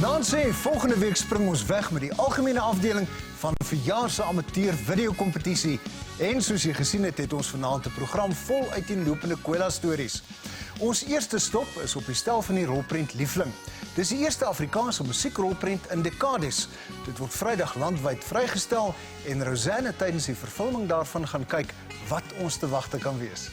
Dan sê, volgende week spring ons weg met die algemene afdeling van die verjaarse amateur videokompetisie. En soos jy gesien het, het ons vanaand 'n program vol uiteenlopende Kwela stories. Ons eerste stop is op die stel van die rolprent Liefling. Dis die eerste Afrikaanse musiekrolprent in dekades. Dit word Vrydag landwyd vrygestel en Rosanne tydens die vervulling daarvan gaan kyk wat ons te wagte kan wees.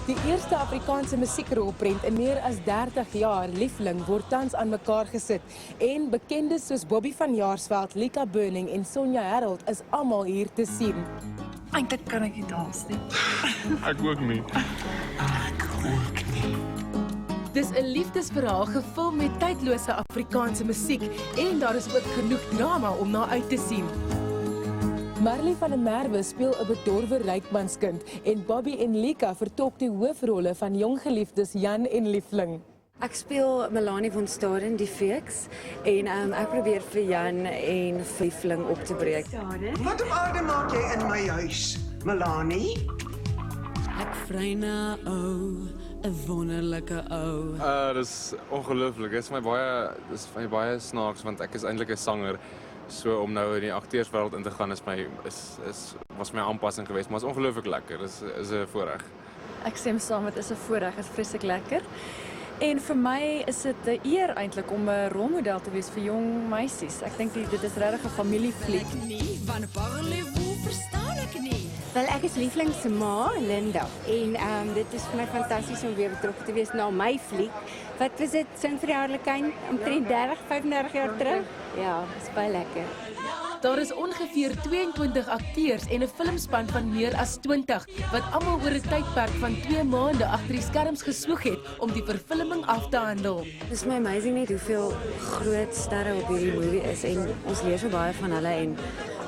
Die eerste Afrikaanse musiekrolprent in meer as 30 jaar, Liefling, word tans aan mekaar gesit. En bekendes soos Bobby van Jaarsveld, Lika Burning en Sonja Harold is almal hier te sien. Eintlik kan ek nie dans nie. Ek ook nie. Dis 'n liefdesverhaal gevul met tydlose Afrikaanse musiek en daar is ook genoeg drama om na uit te sien. Marley van der Merwe speel 'n bedorwe rykmanskind en Bobby en Lika vertolk die hoofrolle van jong geliefdes Jan en Liefling. Ek speel Melanie van Staden, die Feeks, en ek probeer vir Jan en Liefling op te breek. Wat op aarde maak jy in my huis, Melanie? Ek vry na ou, 'n wonderlike ou. Dis ongelooflik. Dis vir my baie snaaks want ek is eintlik 'n sanger. So om nou in die akteurswêreld in te gaan was my aanpassing geweest, maar is ongelooflik lekker. Dis is 'n voorreg. Ek stem saam, dit is 'n voorreg, dit is vreeslik lekker. En vir my is dit 'n eer eintlik om 'n rolmodel te wees vir jong meisies. Ek dink dit is regtig 'n familiefliek. Nie, van parlez-vous verstaan ek nie. Wel, ek is Liefling se ma, Linda, en dit is vir my fantasties om weer betrokke te wees na my fliek. Wat was dit, Sing vir die Harlekin, omtrent 35 jaar terug? Ja, dis baie lekker. Daar is ongeveer 22 akteurs en 'n filmspan van meer as 20 wat almal oor 'n tydperk van 2 maande agter die skerms geswoeg het om die vervulling af te handel. Dit is my amazing net hoeveel groot sterre op hierdie movie is en ons leer so baie van hulle en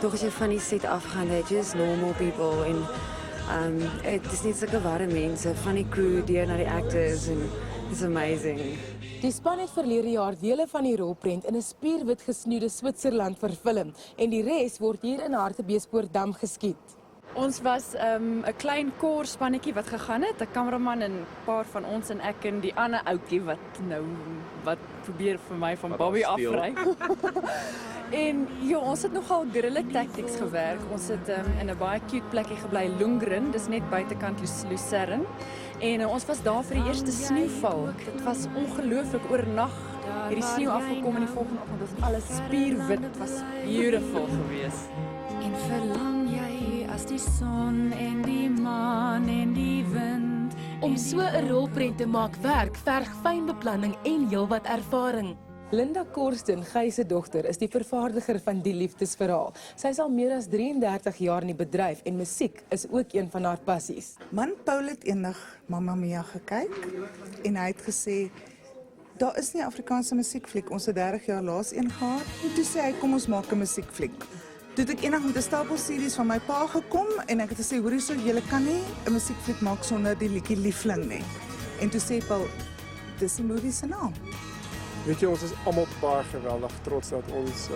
tog as jy van die set afgaan, they're just normal people en het is net sulke ware mense van die crew deur na die actors en it's amazing. Die span het verlede jaar dele van die rolprent in 'n spierwit gesnoede Switserland verfilm en die res word hier in Hartbeespoortdam geskiet. Ons was 'n klein koorspannetjie wat gegaan het, 'n kameraman en 'n paar van ons en ek en die ander ouetjie wat probeer vir my van Bobby afry. En ja, ons het nogal guerrilla tactics gewerk. Ons het in 'n baie cute plekkie gebly, Lungren, dis net buitekant Lucerne. En ons was daar vir die eerste sneeuval. Dit was ongelooflik oornag. Hierdie sneeu afgekom en die volgende oggend was alles spierwit. Dit was beautiful geweest. En verlang jy as die son en die maan en die wind. Om so 'n rolprent te maak werk, verg fyn beplanning en heelwat ervaring. Linda Korsten, Guy se dogter, is die vervaardiger van die liefdesverhaal. Sy is al meer as 33 jaar in die bedryf en musiek is ook een van haar passies. Man Paul het eendag Mamma Mia gekyk en hy het gesê, daar is nie Afrikaanse musiekfliek, ons het 30 jaar laas een gehad. En toe sê hy, kom ons maak 'n musiekfliek. Toe het ek eendag met 'n stapel series van my pa gekom en ek het gesê, hoorie so, julle kan nie 'n musiekfliek maak sonder die liedjie Liefling nie. En toe sê Paul, dis die movie se naam. Weet jy, ons is almal baie geweldig trots dat ons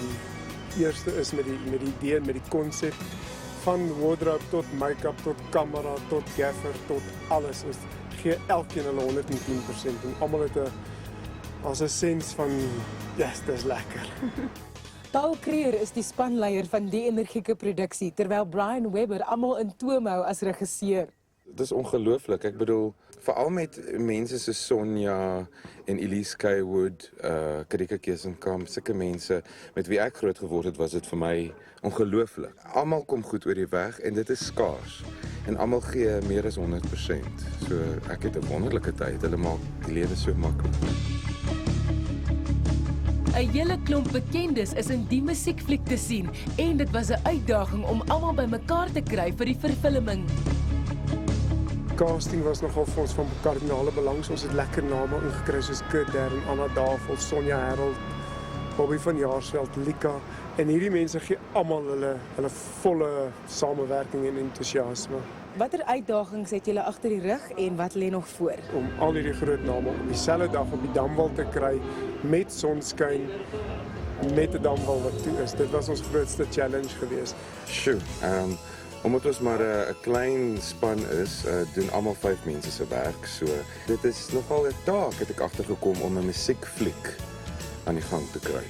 eerste is met die idee en met die konsep van wardrobe tot make-up, tot kamera, tot gaffer, tot alles. Ons gee elkeen hulle 110% en almal het as 'n sens van, yes, dis lekker. Paul Creer is die spanleier van die energieke produksie, terwyl Brian Webber almal in toom hou as regisseur. Dit is ongelooflik. Ek bedoel, veral met mense soos Sonja en Elise Kaywood, Karika Kesenkamp, sulke mense met wie ek groot geword het, was dit vir my ongelooflik. Almal kom goed oor die weg en dit is skaars. En almal gee meer as 100%. So ek het 'n wonderlike tyd. Hulle maak die lewe so maklik. 'n Hele klomp bekendes is in die musiekfliek te sien en dit was 'n uitdaging om almal bymekaar te kry vir die vervulling. Casting was nogal vir ons van kardinale belang. Ons het lekker name ingekry soos Kurt Darren, Anna Davel, Sonja Harold, Bobby van Jaarsveld, Lika. En hierdie mense gee almal hulle volle samewerking en entoesiasme. Watter uitdagings het julle agter die rug en wat lê nog voor? Om al hierdie groot name op dieselfde dag op die Damwal te kry met sonskyn met 'n damwal wat toe is. Dit was ons grootste challenge geweest. Sjoe, omdat ons maar 'n klein span is, doen almal 5 mense se werk. So dit is nogal 'n taak het ek agtergekom om 'n musiekfliek aan die gang te kry.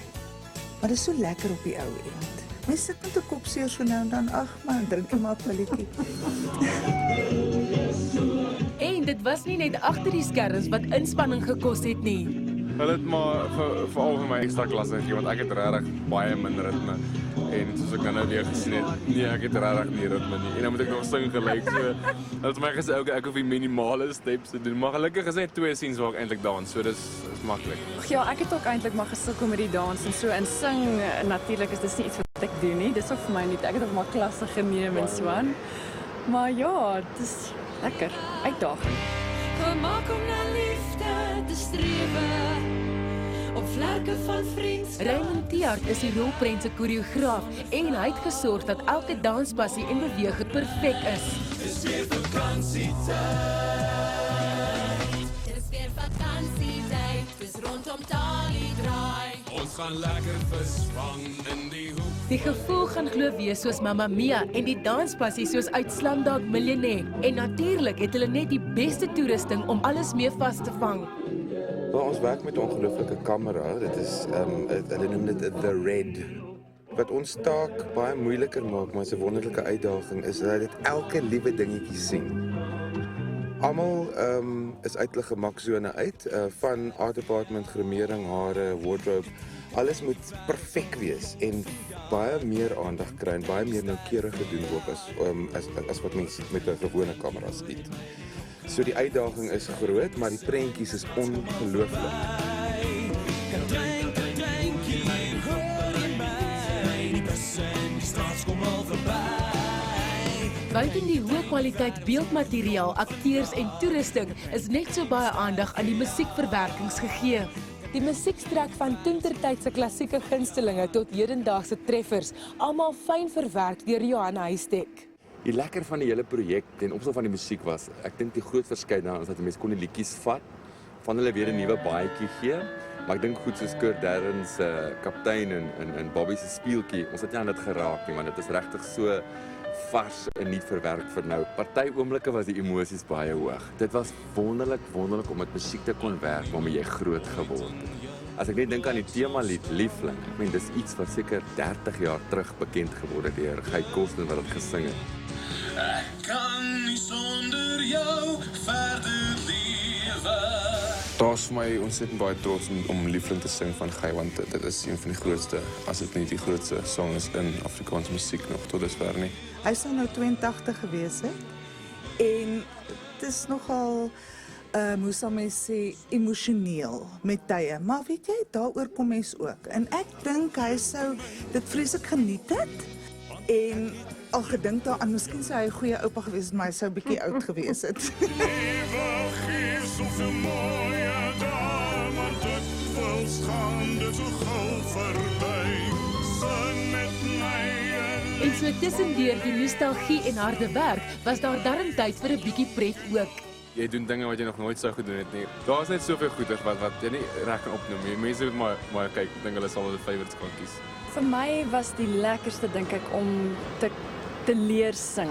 Maar dit is so lekker op die ou end. Mens sit met 'n kopseer so nou en dan, ag man, drink jy maar 'n pilletjie. En dit was nie net agter die skerms wat inspanning gekos het nie. Hulle het maar veral vir my ekstra klasse gegee want ek het regtig baie min ritme en soos ek nou weer gesien het, nee ek het regtig nie ritme nie en dan moet ek nog sing gelyk so. Hulle het my gesê ek hoef die minimale steps te doen, maar gelukkig is net 2 scenes waar ek eintlik dans, so dis maklik. Ja, ek het ook eintlik maar gesukkel met die dans en so en sing natuurlik is dis nie iets wat ek doen nie. Dis ook vir my nie. Ek het ook maar klasse geneem en so aan. Maar ja, dis lekker uitdaging. Gemaak om na liefde te strewe op vlerke van vriendskap. Raymond Tiart is die rolprent se koreograaf en hy het gesorg dat elke danspassie en beweging perfek is. Dis weer vakansietyd. Dis weer vakansietyd. Dis rondom Tali draai. Ons gaan lekker visvang in die hoek. Die gevoel gaan glo wees soos Mamma Mia en die danspassie soos uit Slumdog Millionaire. En natuurlik het hulle net die beste toerusting om alles mee vas te vang. Wel, ons werk met 'n ongelooflike kamera. Dit is hulle noem dit The Red. Wat ons taak baie moeiliker maak, maar 'n wonderlike uitdaging is dat dit elke liewe dingetjie sien. Almal is uit hulle gemaksone uit, van art department, grimering, hare, wardrobe. Alles moet perfek wees en baie meer aandag kry en baie meer noukeurig gedoen word as wat mense met 'n gewone kamera skiet. So die uitdaging is groot, maar die prentjies is ongelooflik. Buiten die hoë kwaliteit beeldmateriaal, akteurs en toerusting is net so baie aandag aan die musiekverwerkings gegee. Die musiek strek van toentertydse klassieke gunstelinge tot hedendaagse treffers, almal fyn verwerk deur Johan Huystek. Die lekker van die hele projek ten opsigte van die musiek was, ek dink die groot verskil daarin is dat die mense kon die liedjies vat, van hulle weer 'n nuwe baadjie gee, maar ek dink goed soos Kurt Darren se kaptein en Bobby se speeltjie, ons het nie aan dit geraak nie, want dit is regtig so vars en nie verwerk vir nou. Party oomblikke was die emosies baie hoog. Dit was wonderlik om met musiek te kon werk waarmee jy groot geword het. As ek net dink aan die temalied Liefling, ek meen dis iets wat seker 30 jaar terug bekend geword het deur Guy Kosten wat dit gesing het. Ek kan nie sonder jou verder lewe. Daar's vir my ontsettend baie trots om Liefling te sing van Guy want dit is een van die grootste, as dit nie die grootste song is in Afrikaanse musiek nog tot dusver nie. Hy sou nou 82 gewees het en dit is nogal hoe sal mens sê emosioneel met tye, maar weet jy, daaroor kom mens ook. En ek dink hy sou dit vreeslik geniet het en al gedink daaraan, miskien sou hy 'n goeie oupa gewees het, maar hy sou 'n bietjie oud gewees het. En so tussendeur die nostalgie en harde werk, was daar darm tyd vir 'n bietjie pret ook. Jy doen dinge wat jy nog nooit sou gedoen het nie. Daar's net soveel goeders wat jy nie reg kan opnoem nie. Mense moet maar kyk, ek dink hulle sal hulle favorites kan kies. Vir my was die lekkerste dink ek om te leer sing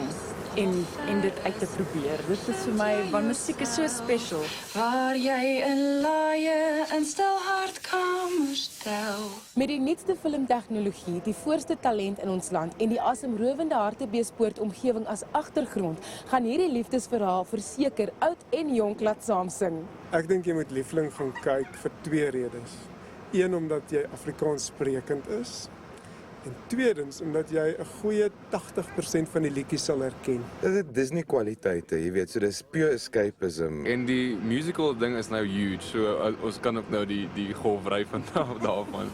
en dit uit te probeer. Dit is vir my, want musiek is so special. Waar jy in laaie in stil hartkamers tel. Met die nuutste filmtegnologie, die voorste talent in ons land en die asemrowende Hartbeespoort omgewing as agtergrond, gaan hierdie liefdesverhaal verseker oud en jonk laat saam sing. Ek dink jy moet Liefling gaan kyk vir 2 redes. Een, omdat jy Afrikaans sprekend is. En tweedens, omdat jy 'n goeie 80% van die liedjies sal herken. Dit is Disney kwaliteite, jy weet, so dis pure escapism. En die musical ding is nou huge, so ons kan ook nou die golf ry van daarvan.